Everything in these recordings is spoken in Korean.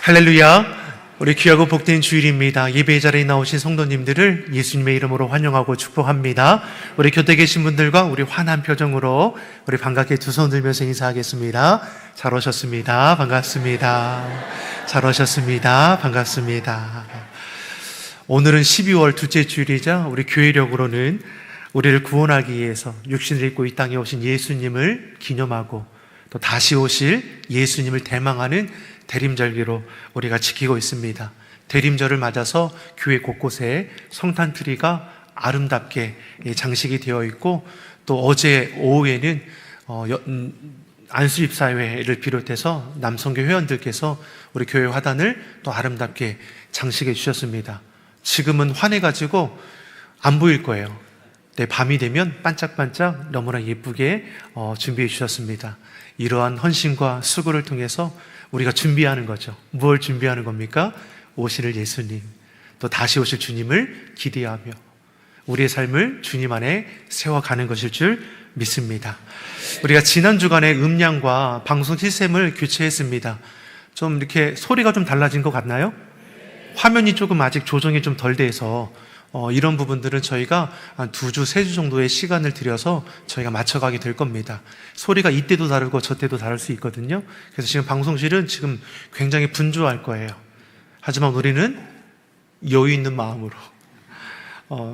할렐루야. 우리 귀하고 복된 주일입니다. 예배의 자리에 나오신 성도님들을 예수님의 이름으로 환영하고 축복합니다. 우리 곁에 계신 분들과 우리 환한 표정으로 우리 반갑게 두 손 들면서 인사하겠습니다. 잘 오셨습니다. 반갑습니다. 잘 오셨습니다. 반갑습니다. 오늘은 12월 둘째 주일이자 우리 교회력으로는 우리를 구원하기 위해서 육신을 입고 이 땅에 오신 예수님을 기념하고 또 다시 오실 예수님을 대망하는 대림절기로 우리가 지키고 있습니다. 대림절을 맞아서 교회 곳곳에 성탄트리가 아름답게 장식이 되어 있고, 또 어제 오후에는 안수입사회를 비롯해서 남성교 회원들께서 우리 교회 화단을 또 아름답게 장식해 주셨습니다. 지금은 환해가지고 안 보일 거예요. 네, 밤이 되면 반짝반짝 너무나 예쁘게 준비해 주셨습니다. 이러한 헌신과 수고를 통해서 우리가 준비하는 거죠. 무엇을 준비하는 겁니까? 오실 예수님, 또 다시 오실 주님을 기대하며 우리의 삶을 주님 안에 세워가는 것일 줄 믿습니다. 우리가 지난 주간에 음량과 방송 시스템을 교체했습니다. 좀 이렇게 소리가 좀 달라진 것 같나요? 화면이 조금 아직 조정이 좀 덜 돼서 이런 부분들은 저희가 한 2주, 3주 정도의 시간을 들여서 저희가 맞춰가게 될 겁니다. 소리가 이때도 다르고 저때도 다를 수 있거든요. 그래서 지금 방송실은 지금 굉장히 분주할 거예요. 하지만 우리는 여유 있는 마음으로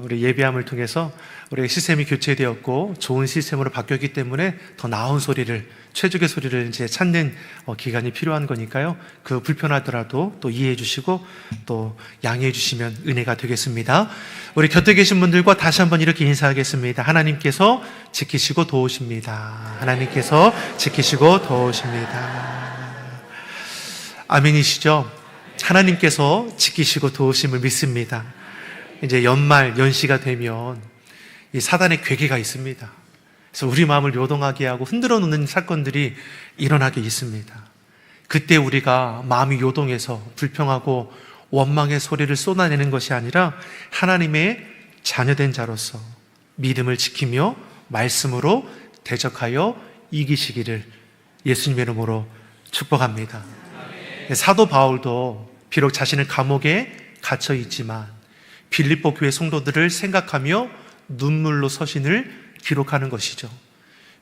우리 예배함을 통해서 우리 시스템이 교체되었고 좋은 시스템으로 바뀌었기 때문에 더 나은 소리를, 최적의 소리를 이제 찾는 기간이 필요한 거니까요. 그 불편하더라도 또 이해해 주시고 또 양해해 주시면 은혜가 되겠습니다. 우리 곁에 계신 분들과 다시 한번 이렇게 인사하겠습니다. 하나님께서 지키시고 도우십니다. 하나님께서 지키시고 도우십니다. 아멘이시죠? 하나님께서 지키시고 도우심을 믿습니다. 이제 연말, 연시가 되면 이 사단의 괴계가 있습니다. 그래서 우리 마음을 요동하게 하고 흔들어 놓는 사건들이 일어나게 있습니다. 그때 우리가 마음이 요동해서 불평하고 원망의 소리를 쏟아내는 것이 아니라 하나님의 자녀된 자로서 믿음을 지키며 말씀으로 대적하여 이기시기를 예수님의 이름으로 축복합니다. 사도 바울도 비록 자신은 감옥에 갇혀 있지만 빌립보 교회 성도들을 생각하며 눈물로 서신을 기록하는 것이죠.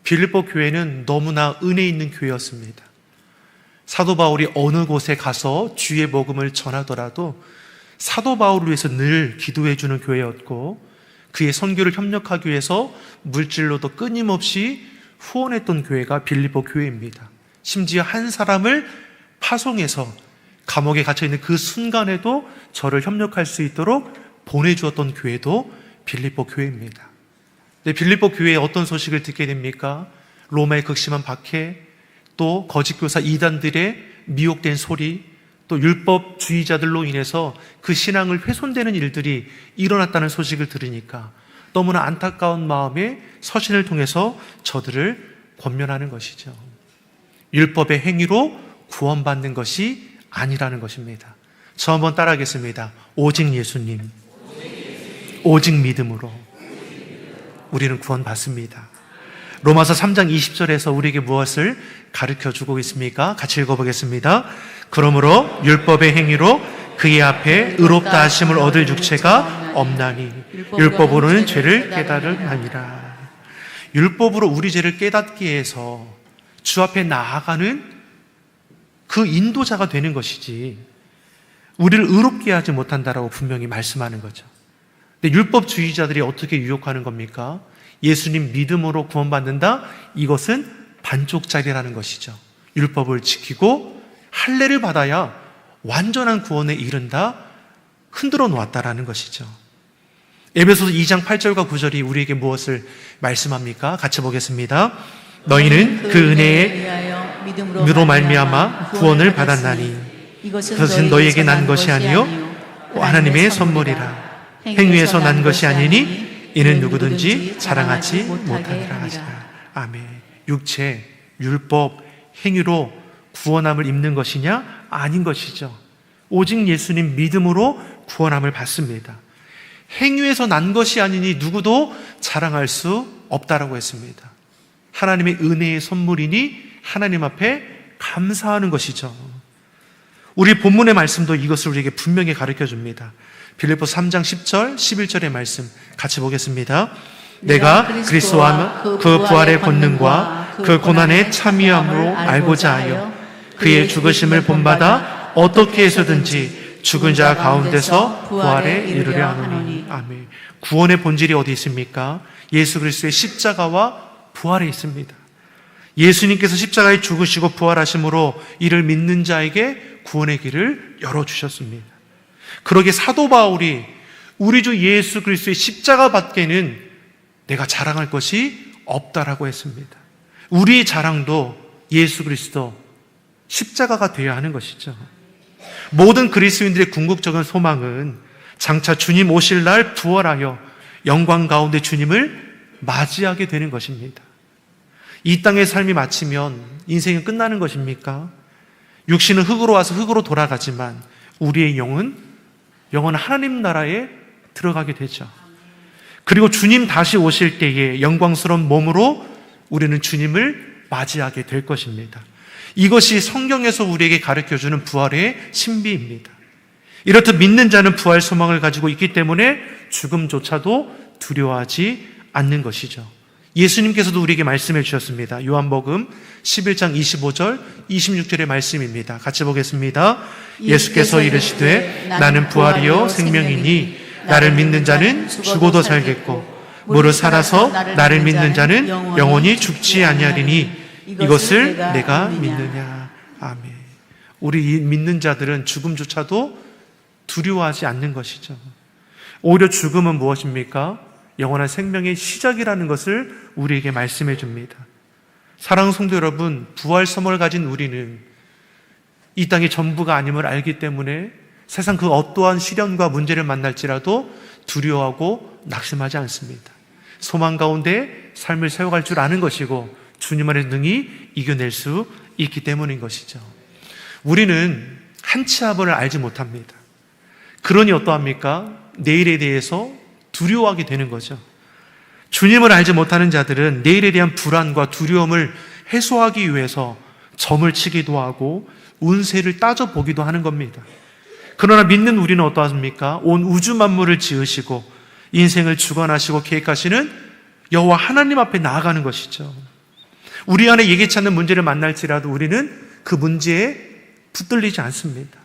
빌립보 교회는 너무나 은혜 있는 교회였습니다. 사도 바울이 어느 곳에 가서 주의 복음을 전하더라도 사도 바울을 위해서 늘 기도해 주는 교회였고, 그의 선교를 협력하기 위해서 물질로도 끊임없이 후원했던 교회가 빌립보 교회입니다. 심지어 한 사람을 파송해서 감옥에 갇혀있는 그 순간에도 저를 협력할 수 있도록 보내주었던 교회도 빌립보 교회입니다. 근데 빌립보 교회에 어떤 소식을 듣게 됩니까? 로마의 극심한 박해, 또 거짓교사 이단들의 미혹된 소리, 또 율법주의자들로 인해서 그 신앙을 훼손되는 일들이 일어났다는 소식을 들으니까 너무나 안타까운 마음에 서신을 통해서 저들을 권면하는 것이죠. 율법의 행위로 구원받는 것이 아니라는 것입니다. 저 한번 따라하겠습니다. 오직 예수님, 오직 믿음으로 우리는 구원받습니다. 로마서 3장 20절에서 우리에게 무엇을 가르쳐주고 있습니까? 같이 읽어보겠습니다. 그러므로 율법의 행위로 그의 앞에 의롭다 하심을 얻을 육체가 없나니 율법으로는 죄를 깨달으니라. 율법으로 우리 죄를 깨닫기 위해서 주 앞에 나아가는 그 인도자가 되는 것이지 우리를 의롭게 하지 못한다라고 분명히 말씀하는 거죠. 근데 율법주의자들이 어떻게 유혹하는 겁니까? 예수님 믿음으로 구원받는다? 이것은 반쪽짜리라는 것이죠. 율법을 지키고 할례를 받아야 완전한 구원에 이른다? 흔들어 놓았다라는 것이죠. 에베소서 2장 8절과 9절이 우리에게 무엇을 말씀합니까? 같이 보겠습니다. 너희는 그 은혜에 믿음으로 말미암아 구원을 받았나니 이것은 너희에게 난 것이 아니요 하나님의 선물이라. 행위에서 난 것이 아니니 이는 누구든지 자랑하지 못하리라 하시라. 아멘. 육체, 율법, 행위로 구원함을 입는 것이냐? 아닌 것이죠. 오직 예수님 믿음으로 구원함을 받습니다. 행위에서 난 것이 아니니 누구도 자랑할 수 없다라고 했습니다. 하나님의 은혜의 선물이니 하나님 앞에 감사하는 것이죠. 우리 본문의 말씀도 이것을 우리에게 분명히 가르쳐 줍니다. 빌립보서 3장 10절, 11절의 말씀 같이 보겠습니다. 내가 그리스도와 그 부활의 권능과 그 고난의 참여함으로 알고자 하여 그의 죽으심을 본받아 어떻게 해서든지 죽은 자 가운데서 부활에 이르려 하노니. 아멘. 구원의 본질이 어디 있습니까? 예수 그리스도의 십자가와 부활에 있습니다. 예수님께서 십자가에 죽으시고 부활하심으로 이를 믿는 자에게 구원의 길을 열어주셨습니다. 그러기에 사도 바울이 우리 주 예수 그리스도의 십자가 밖에는 내가 자랑할 것이 없다라고 했습니다. 우리의 자랑도 예수 그리스도 십자가가 되어야 하는 것이죠. 모든 그리스도인들의 궁극적인 소망은 장차 주님 오실 날 부활하여 영광 가운데 주님을 맞이하게 되는 것입니다. 이 땅의 삶이 마치면 인생은 끝나는 것입니까? 육신은 흙으로 와서 흙으로 돌아가지만 우리의 영은 하나님 나라에 들어가게 되죠. 그리고 주님 다시 오실 때에 영광스러운 몸으로 우리는 주님을 맞이하게 될 것입니다. 이것이 성경에서 우리에게 가르쳐주는 부활의 신비입니다. 이렇듯 믿는 자는 부활 소망을 가지고 있기 때문에 죽음조차도 두려워하지 않는 것이죠. 예수님께서도 우리에게 말씀해 주셨습니다. 요한복음 11장 25절, 26절의 말씀입니다. 같이 보겠습니다. 예수께서 이르시되 나는 부활이요 생명이니 나를 믿는 자는 죽어도 살겠고 무릇 살아서 나를 믿는 자는 영원히 죽지 아니하리니 이것을 내가 믿느냐. 아멘. 우리 믿는 자들은 죽음조차도 두려워하지 않는 것이죠. 오히려 죽음은 무엇입니까? 영원한 생명의 시작이라는 것을 우리에게 말씀해 줍니다. 사랑하는 성도 여러분, 부활 소망을 가진 우리는 이 땅이 전부가 아님을 알기 때문에 세상 그 어떠한 시련과 문제를 만날지라도 두려워하고 낙심하지 않습니다. 소망 가운데 삶을 세워갈 줄 아는 것이고 주님 안에 능히 이겨낼 수 있기 때문인 것이죠. 우리는 한 치 앞을 알지 못합니다. 그러니 어떠합니까? 내일에 대해서 두려워하게 되는 거죠. 주님을 알지 못하는 자들은 내일에 대한 불안과 두려움을 해소하기 위해서 점을 치기도 하고 운세를 따져보기도 하는 겁니다. 그러나 믿는 우리는 어떠합니까? 온 우주 만물을 지으시고 인생을 주관하시고 계획하시는 여호와 하나님 앞에 나아가는 것이죠. 우리 안에 예기치 않는 문제를 만날지라도 우리는 그 문제에 붙들리지 않습니다.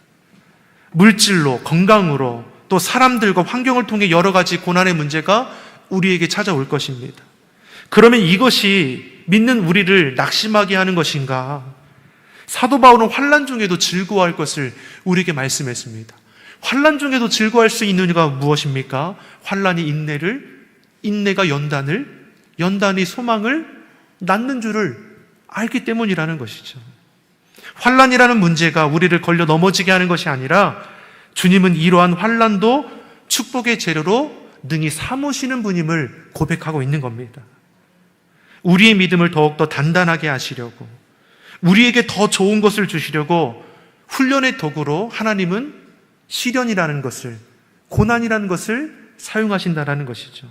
물질로, 건강으로, 또 사람들과 환경을 통해 여러 가지 고난의 문제가 우리에게 찾아올 것입니다. 그러면 이것이 믿는 우리를 낙심하게 하는 것인가? 사도 바울은 환난 중에도 즐거워할 것을 우리에게 말씀했습니다. 환난 중에도 즐거워할 수 있는 이유가 무엇입니까? 환난이 인내가 연단이 소망을 낳는 줄을 알기 때문이라는 것이죠. 환난이라는 문제가 우리를 걸려 넘어지게 하는 것이 아니라 주님은 이러한 환난도 축복의 재료로 능히 삼으시는 분임을 고백하고 있는 겁니다. 우리의 믿음을 더욱더 단단하게 하시려고, 우리에게 더 좋은 것을 주시려고 훈련의 도구로 하나님은 시련이라는 것을, 고난이라는 것을 사용하신다는 것이죠.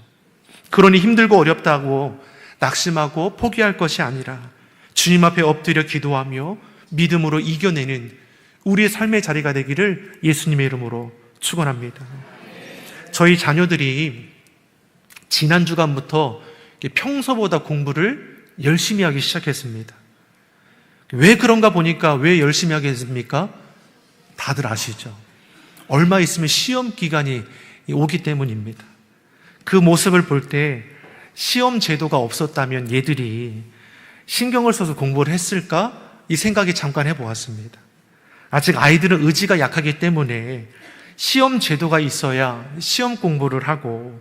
그러니 힘들고 어렵다고 낙심하고 포기할 것이 아니라 주님 앞에 엎드려 기도하며 믿음으로 이겨내는 우리의 삶의 자리가 되기를 예수님의 이름으로 축원합니다. 저희 자녀들이 지난 주간부터 평소보다 공부를 열심히 하기 시작했습니다. 왜 그런가 보니까 왜 열심히 하게 됐습니까? 다들 아시죠? 얼마 있으면 시험 기간이 오기 때문입니다. 그 모습을 볼 때 시험 제도가 없었다면 얘들이 신경을 써서 공부를 했을까? 이 생각이 잠깐 해보았습니다. 아직 아이들은 의지가 약하기 때문에 시험 제도가 있어야 시험 공부를 하고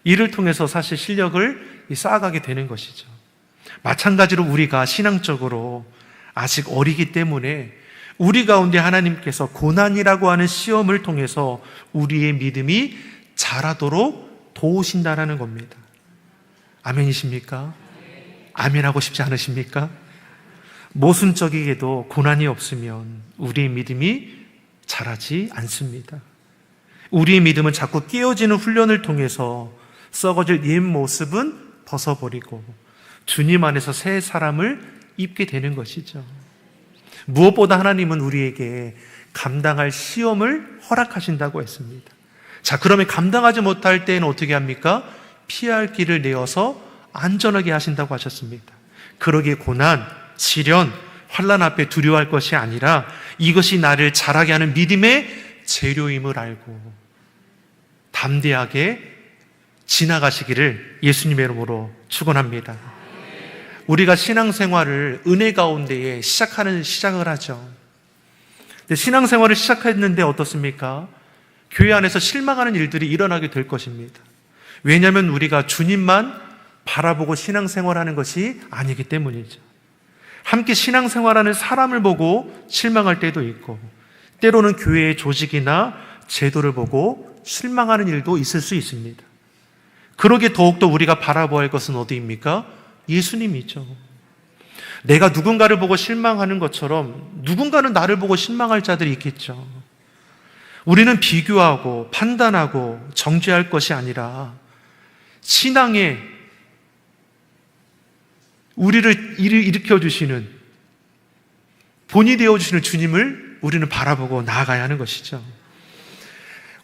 이를 통해서 사실 실력을 쌓아가게 되는 것이죠. 마찬가지로 우리가 신앙적으로 아직 어리기 때문에 우리 가운데 하나님께서 고난이라고 하는 시험을 통해서 우리의 믿음이 자라도록 도우신다는 겁니다. 아멘이십니까? 아멘하고 싶지 않으십니까? 모순적이게도 고난이 없으면 우리의 믿음이 자라지 않습니다. 우리의 믿음은 자꾸 깨어지는 훈련을 통해서 썩어질 옛 모습은 벗어버리고 주님 안에서 새 사람을 입게 되는 것이죠. 무엇보다 하나님은 우리에게 감당할 시험을 허락하신다고 했습니다. 자, 그러면 감당하지 못할 때에는 어떻게 합니까? 피할 길을 내어서 안전하게 하신다고 하셨습니다. 그러기에 고난, 시련, 환난 앞에 두려워할 것이 아니라 이것이 나를 자라게 하는 믿음의 재료임을 알고 담대하게 지나가시기를 예수님의 이름으로 축원합니다. 우리가 신앙생활을 은혜 가운데에 시작을 하죠. 근데 신앙생활을 시작했는데 어떻습니까? 교회 안에서 실망하는 일들이 일어나게 될 것입니다. 왜냐하면 우리가 주님만 바라보고 신앙생활하는 것이 아니기 때문이죠. 함께 신앙생활하는 사람을 보고 실망할 때도 있고, 때로는 교회의 조직이나 제도를 보고 실망하는 일도 있을 수 있습니다. 그러기에 더욱더 우리가 바라보아야 할 것은 어디입니까? 예수님이죠. 내가 누군가를 보고 실망하는 것처럼 누군가는 나를 보고 실망할 자들이 있겠죠. 우리는 비교하고 판단하고 정죄할 것이 아니라 신앙에 우리를 일으켜주시는, 본이 되어주시는 주님을 우리는 바라보고 나아가야 하는 것이죠.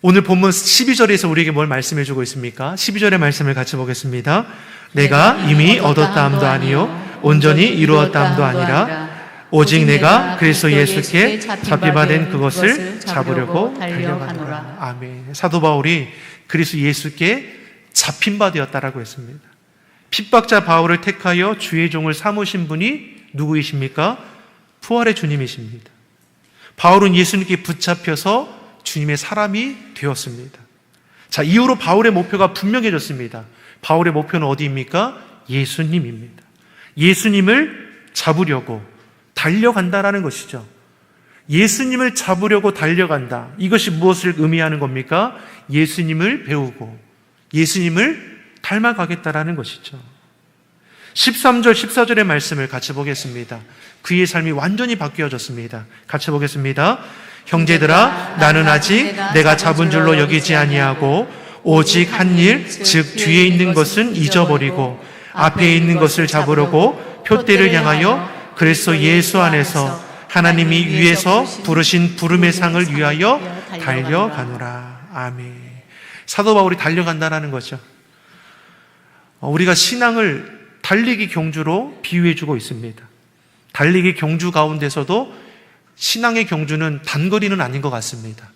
오늘 본문 12절에서 우리에게 뭘 말씀해주고 있습니까? 12절의 말씀을 같이 보겠습니다. 내가 이미 얻었다함도 아니요 온전히 이루었다함도 아니라 오직 내가 그리스도 예수께 잡히받은 그것을 잡으려고 달려가노라. 아멘. 사도 바울이 그리스도 예수께 잡힌 바 되었다라고 했습니다. 핍박자 바울을 택하여 주의 종을 삼으신 분이 누구이십니까? 부활의 주님이십니다. 바울은 예수님께 붙잡혀서 주님의 사람이 되었습니다. 자, 이후로 바울의 목표가 분명해졌습니다. 바울의 목표는 어디입니까? 예수님입니다. 예수님을 잡으려고 달려간다라는 것이죠. 예수님을 잡으려고 달려간다. 이것이 무엇을 의미하는 겁니까? 예수님을 배우고 예수님을 닮아가겠다라는 것이죠. 13절, 14절의 말씀을 같이 보겠습니다. 그의 삶이 완전히 바뀌어졌습니다. 같이 보겠습니다. 형제들아, 나는 아직 내가 잡은 줄로 여기지 아니하고 오직 한 일, 즉 뒤에 있는 것은 잊어버리고 앞에 있는 것을 잡으려고 표대를 향하여 그리스도 예수 안에서 하나님이 위에서 부르신 부름의 상을 위하여 달려가노라. 아멘. 사도 바울이 달려간다는 거죠. 우리가 신앙을 달리기 경주로 비유해주고 있습니다. 달리기 경주 가운데서도 신앙의 경주는 단거리는 아닌 것 같습니다.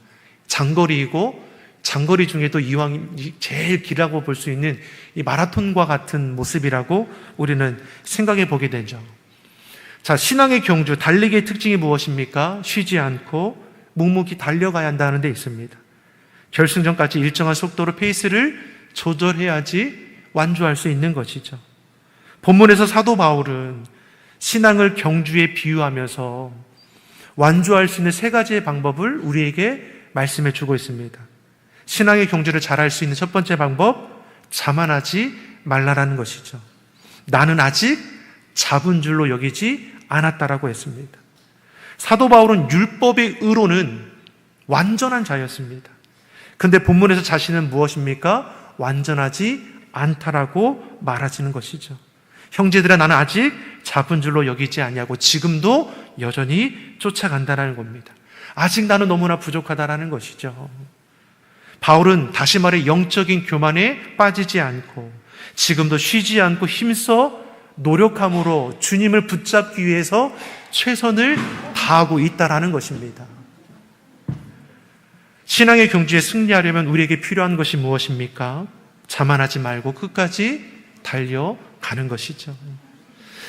장거리이고 장거리 중에도 이왕 제일 길다고 볼 수 있는 이 마라톤과 같은 모습이라고 우리는 생각해 보게 되죠. 자, 신앙의 경주, 달리기의 특징이 무엇입니까? 쉬지 않고 묵묵히 달려가야 한다는 데 있습니다. 결승전까지 일정한 속도로 페이스를 조절해야지 완주할 수 있는 것이죠. 본문에서 사도 바울은 신앙을 경주에 비유하면서 완주할 수 있는 세 가지의 방법을 우리에게 말씀해 주고 있습니다. 신앙의 경주를 잘할 수 있는 첫 번째 방법, 자만하지 말라라는 것이죠. 나는 아직 잡은 줄로 여기지 않았다라고 했습니다. 사도 바울은 율법의 의로는 완전한 자였습니다. 근데 본문에서 자신은 무엇입니까? 완전하지 않다라고 말하시는 것이죠. 형제들아, 나는 아직 잡은 줄로 여기지 아니하고 지금도 여전히 쫓아간다는 겁니다. 아직 나는 너무나 부족하다라는 것이죠. 바울은 다시 말해 영적인 교만에 빠지지 않고 지금도 쉬지 않고 힘써 노력함으로 주님을 붙잡기 위해서 최선을 다하고 있다라는 것입니다. 신앙의 경주에 승리하려면 우리에게 필요한 것이 무엇입니까? 자만하지 말고 끝까지 달려가는 것이죠.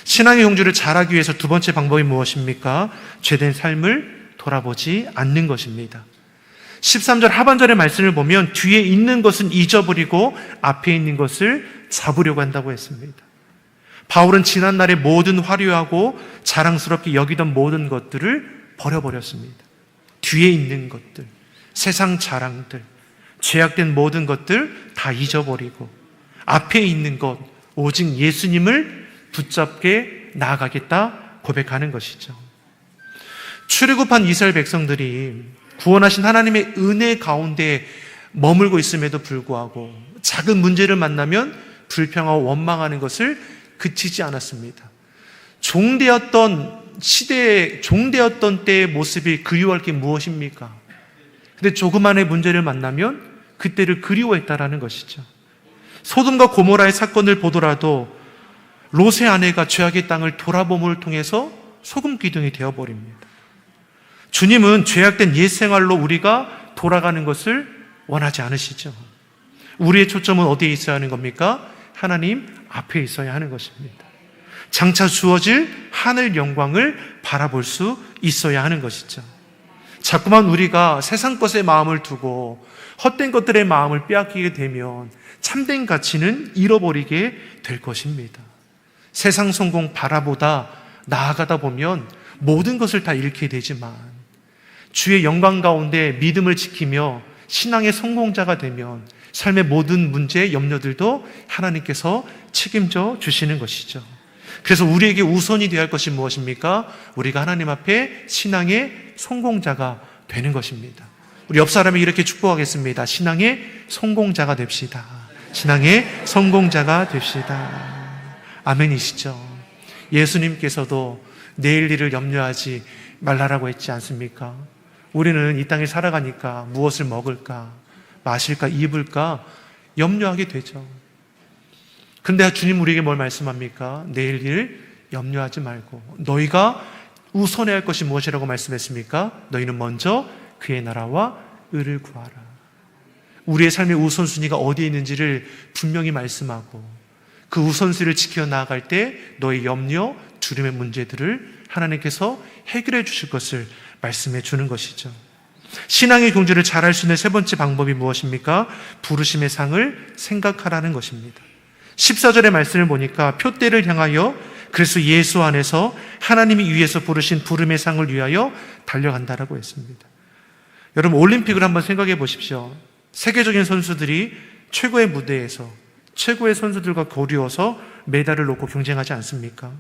신앙의 경주를 잘하기 위해서 두 번째 방법이 무엇입니까? 죄된 삶을 돌아보지 않는 것입니다. 13절 하반절의 말씀을 보면 뒤에 있는 것은 잊어버리고 앞에 있는 것을 잡으려고 한다고 했습니다. 바울은 지난날의 모든 화려하고 자랑스럽게 여기던 모든 것들을 버려버렸습니다. 뒤에 있는 것들, 세상 자랑들, 죄악된 모든 것들 다 잊어버리고 앞에 있는 것, 오직 예수님을 붙잡게 나아가겠다 고백하는 것이죠. 출애굽한 이스라엘 백성들이 구원하신 하나님의 은혜 가운데 머물고 있음에도 불구하고 작은 문제를 만나면 불평하고 원망하는 것을 그치지 않았습니다. 종되었던 시대의 종되었던 때의 모습이 그리워할 게 무엇입니까? 근데 조그만의 문제를 만나면 그때를 그리워했다라는 것이죠. 소돔과 고모라의 사건을 보더라도 롯의 아내가 죄악의 땅을 돌아봄을 통해서 소금 기둥이 되어버립니다. 주님은 죄악된 옛 생활로 우리가 돌아가는 것을 원하지 않으시죠. 우리의 초점은 어디에 있어야 하는 겁니까? 하나님 앞에 있어야 하는 것입니다. 장차 주어질 하늘 영광을 바라볼 수 있어야 하는 것이죠. 자꾸만 우리가 세상 것에 마음을 두고 헛된 것들의 마음을 빼앗기게 되면 참된 가치는 잃어버리게 될 것입니다. 세상 성공 바라보다 나아가다 보면 모든 것을 다 잃게 되지만 주의 영광 가운데 믿음을 지키며 신앙의 성공자가 되면 삶의 모든 문제, 염려들도 하나님께서 책임져 주시는 것이죠. 그래서 우리에게 우선이 되어야 할 것이 무엇입니까? 우리가 하나님 앞에 신앙의 성공자가 되는 것입니다. 우리 옆 사람이 이렇게 축복하겠습니다. 신앙의 성공자가 됩시다. 신앙의 성공자가 됩시다. 아멘이시죠? 예수님께서도 내일 일을 염려하지 말라라고 했지 않습니까? 우리는 이 땅에 살아가니까 무엇을 먹을까, 마실까, 입을까 염려하게 되죠. 근데 주님 우리에게 뭘 말씀합니까? 내일 일 염려하지 말고 너희가 우선해야 할 것이 무엇이라고 말씀했습니까? 너희는 먼저 그의 나라와 의를 구하라. 우리의 삶의 우선순위가 어디에 있는지를 분명히 말씀하고 그 우선순위를 지켜나갈 때 너의 염려, 두려움의 문제들을 하나님께서 해결해 주실 것을 말씀해 주는 것이죠. 신앙의 경주를 잘할 수 있는 세 번째 방법이 무엇입니까? 부르심의 상을 생각하라는 것입니다. 14절의 말씀을 보니까 표대를 향하여 그래서 예수 안에서 하나님이 위에서 부르신 부름의 상을 위하여 달려간다라고 했습니다. 여러분 올림픽을 한번 생각해 보십시오. 세계적인 선수들이 최고의 무대에서 최고의 선수들과 거리워서 메달을 놓고 경쟁하지 않습니까?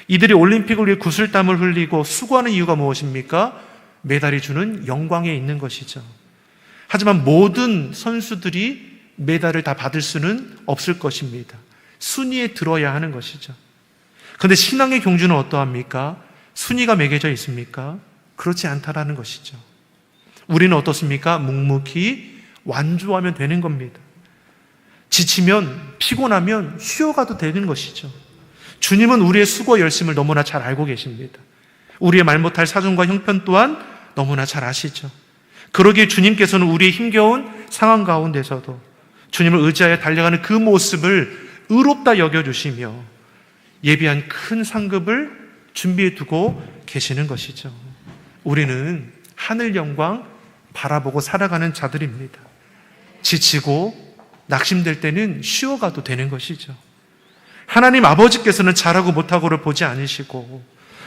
이들이 올림픽을 위해 구슬땀을 흘리고 수고하는 이유가 무엇입니까? 메달이 주는 영광에 있는 것이죠. 하지만 모든 선수들이 메달을 다 받을 수는 없을 것입니다. 순위에 들어야 하는 것이죠. 그런데 신앙의 경주는 어떠합니까? 순위가 매겨져 있습니까? 그렇지 않다라는 것이죠. 우리는 어떻습니까? 묵묵히 완주하면 되는 겁니다. 지치면 피곤하면 쉬어가도 되는 것이죠. 주님은 우리의 수고와 열심을 너무나 잘 알고 계십니다. 우리의 말 못할 사정과 형편 또한 너무나 잘 아시죠. 그러기에 주님께서는 우리의 힘겨운 상황 가운데서도 주님을 의지하여 달려가는 그 모습을 의롭다 여겨주시며 예비한 큰 상급을 준비해 두고 계시는 것이죠. 우리는 하늘 영광 바라보고 살아가는 자들입니다. 지치고 낙심될 때는 쉬어가도 되는 것이죠. 하나님 아버지께서는 잘하고 못하고를 보지 않으시고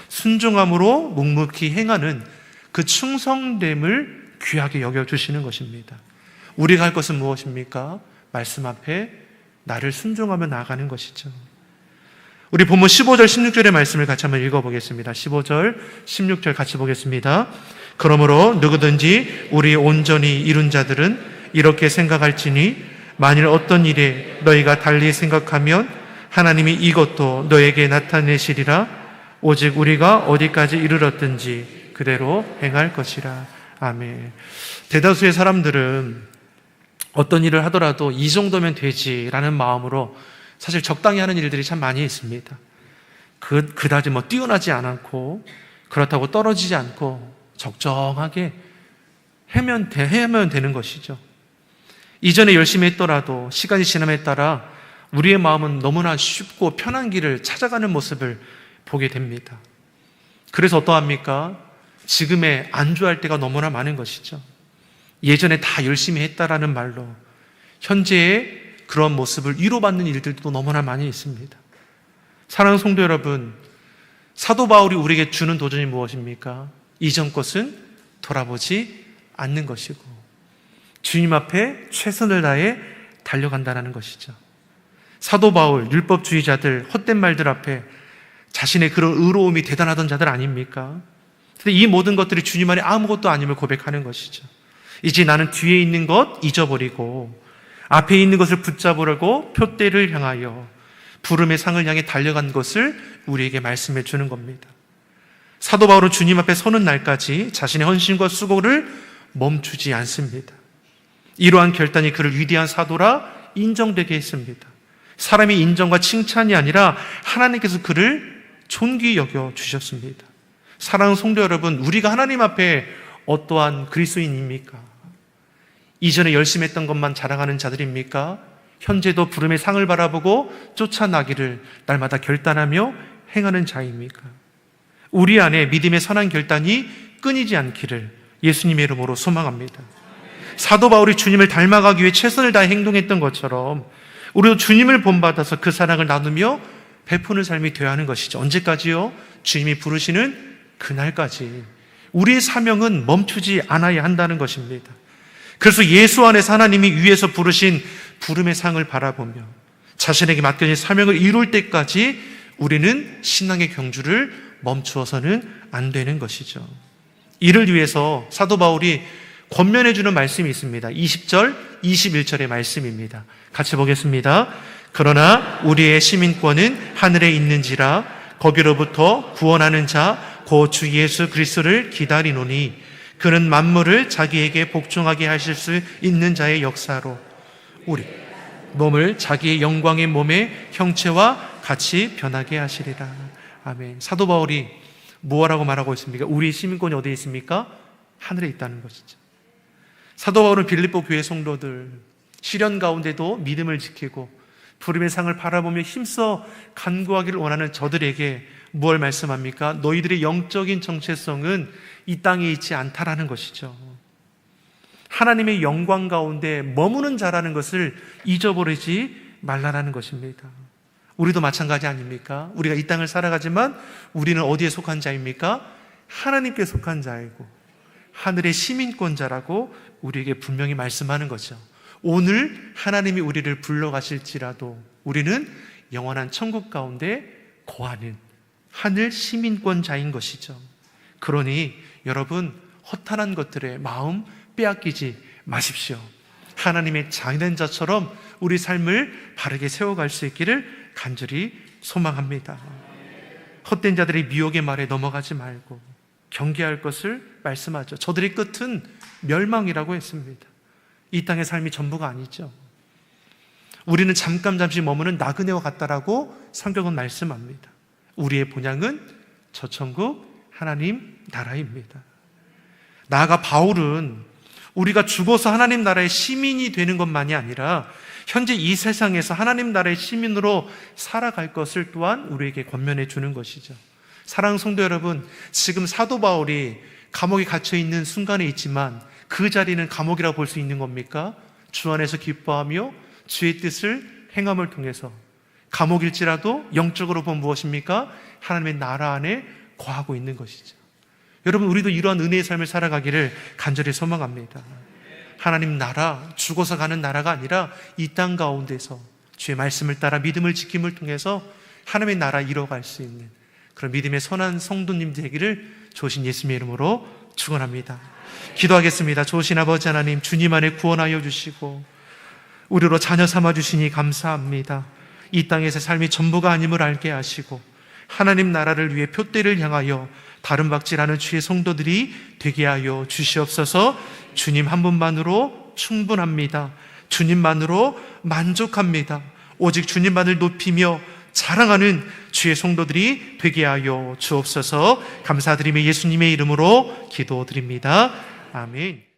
순종함으로 묵묵히 행하는 그 충성됨을 귀하게 여겨주시는 것입니다. 우리가 할 것은 무엇입니까? 말씀 앞에 나를 순종하며 나아가는 것이죠. 우리 본문 15절, 16절의 말씀을 같이 한번 읽어보겠습니다. 15절, 16절 같이 보겠습니다. 그러므로 누구든지 우리 온전히 이룬 자들은 이렇게 생각할지니 만일 어떤 일에 너희가 달리 생각하면 하나님이 이것도 너에게 나타내시리라. 오직 우리가 어디까지 이르렀든지 그대로 행할 것이라. 아멘. 대다수의 사람들은 어떤 일을 하더라도 이 정도면 되지라는 마음으로 사실 적당히 하는 일들이 참 많이 있습니다. 그다지 뛰어나지 않고 그렇다고 떨어지지 않고 적정하게 해면 되는 것이죠. 이전에 열심히 했더라도 시간이 지남에 따라 우리의 마음은 너무나 쉽고 편한 길을 찾아가는 모습을 보게 됩니다. 그래서 어떠합니까? 지금에 안주할 때가 너무나 많은 것이죠. 예전에 다 열심히 했다라는 말로 현재의 그런 모습을 위로받는 일들도 너무나 많이 있습니다. 사랑하는 성도 여러분, 사도 바울이 우리에게 주는 도전이 무엇입니까? 이전 것은 돌아보지 않는 것이고 주님 앞에 최선을 다해 달려간다는 것이죠. 사도 바울, 율법주의자들, 헛된 말들 앞에 자신의 그런 의로움이 대단하던 자들 아닙니까? 근데 이 모든 것들이 주님 안에 아무것도 아님을 고백하는 것이죠. 이제 나는 뒤에 있는 것 잊어버리고 앞에 있는 것을 붙잡으려고 표대를 향하여 부름의 상을 향해 달려간 것을 우리에게 말씀해 주는 겁니다. 사도 바울은 주님 앞에 서는 날까지 자신의 헌신과 수고를 멈추지 않습니다. 이러한 결단이 그를 위대한 사도라 인정되게 했습니다. 사람의 인정과 칭찬이 아니라 하나님께서 그를 존귀히 여겨 주셨습니다. 사랑하는 성도 여러분, 우리가 하나님 앞에 어떠한 그리스도인입니까? 이전에 열심히 했던 것만 자랑하는 자들입니까? 현재도 부름의 상을 바라보고 쫓아나기를 날마다 결단하며 행하는 자입니까? 우리 안에 믿음의 선한 결단이 끊이지 않기를 예수님의 이름으로 소망합니다. 사도 바울이 주님을 닮아가기 위해 최선을 다해 행동했던 것처럼 우리도 주님을 본받아서 그 사랑을 나누며 베푸는 삶이 되어야 하는 것이죠. 언제까지요? 주님이 부르시는 그날까지. 우리의 사명은 멈추지 않아야 한다는 것입니다. 그래서 예수 안에서 하나님이 위에서 부르신 부름의 상을 바라보며 자신에게 맡겨진 사명을 이룰 때까지 우리는 신앙의 경주를 멈추어서는 안 되는 것이죠. 이를 위해서 사도 바울이 권면해 주는 말씀이 있습니다. 20절, 21절의 말씀입니다. 같이 보겠습니다. 그러나 우리의 시민권은 하늘에 있는지라 거기로부터 구원하는 자 곧 주 예수 그리스도를 기다리노니 그는 만물을 자기에게 복종하게 하실 수 있는 자의 역사로 우리 몸을 자기의 영광의 몸의 형체와 같이 변하게 하시리라. 아멘. 사도 바울이 뭐라고 말하고 있습니까? 우리 시민권이 어디에 있습니까? 하늘에 있다는 것이죠. 사도 바울은 빌립보 교회 성도들 시련 가운데도 믿음을 지키고 부름의 상을 바라보며 힘써 간구하기를 원하는 저들에게 무엇을 말씀합니까? 너희들의 영적인 정체성은 이 땅에 있지 않다라는 것이죠. 하나님의 영광 가운데 머무는 자라는 것을 잊어버리지 말라라는 것입니다. 우리도 마찬가지 아닙니까? 우리가 이 땅을 살아가지만 우리는 어디에 속한 자입니까? 하나님께 속한 자이고 하늘의 시민권자라고 우리에게 분명히 말씀하는 거죠. 오늘 하나님이 우리를 불러가실지라도 우리는 영원한 천국 가운데 거하는 하늘 시민권자인 것이죠. 그러니 여러분 허탄한 것들에 마음 빼앗기지 마십시오. 하나님의 자된 자처럼 우리 삶을 바르게 세워갈 수 있기를 간절히 소망합니다. 헛된 자들의 미혹의 말에 넘어가지 말고 경계할 것을 말씀하죠. 저들의 끝은 멸망이라고 했습니다. 이 땅의 삶이 전부가 아니죠. 우리는 잠시 머무는 나그네와 같다라고 성경은 말씀합니다. 우리의 본향은 저 천국 하나님 나라입니다. 나아가 바울은 우리가 죽어서 하나님 나라의 시민이 되는 것만이 아니라 현재 이 세상에서 하나님 나라의 시민으로 살아갈 것을 또한 우리에게 권면해 주는 것이죠. 사랑하는 성도 여러분, 지금 사도 바울이 감옥에 갇혀 있는 순간에 있지만 그 자리는 감옥이라고 볼 수 있는 겁니까? 주 안에서 기뻐하며 주의 뜻을 행함을 통해서 감옥일지라도 영적으로 보면 무엇입니까? 하나님의 나라 안에 거하고 있는 것이죠. 여러분, 우리도 이러한 은혜의 삶을 살아가기를 간절히 소망합니다. 하나님 나라, 죽어서 가는 나라가 아니라 이 땅 가운데서 주의 말씀을 따라 믿음을 지킴을 통해서 하나님의 나라 이뤄갈 수 있는 그런 믿음의 선한 성도님 되기를 좋으신 예수님의 이름으로 축원합니다. 기도하겠습니다. 좋으신 아버지 하나님, 주님 안에 구원하여 주시고 우리로 자녀 삼아 주시니 감사합니다. 이 땅에서 삶이 전부가 아님을 알게 하시고 하나님 나라를 위해 표대를 향하여 다름박질하는 주의 성도들이 되게 하여 주시옵소서. 주님 한 분만으로 충분합니다. 주님만으로 만족합니다. 오직 주님만을 높이며 자랑하는 주의 성도들이 되게 하여 주옵소서. 감사드리며 예수님의 이름으로 기도드립니다. 아멘.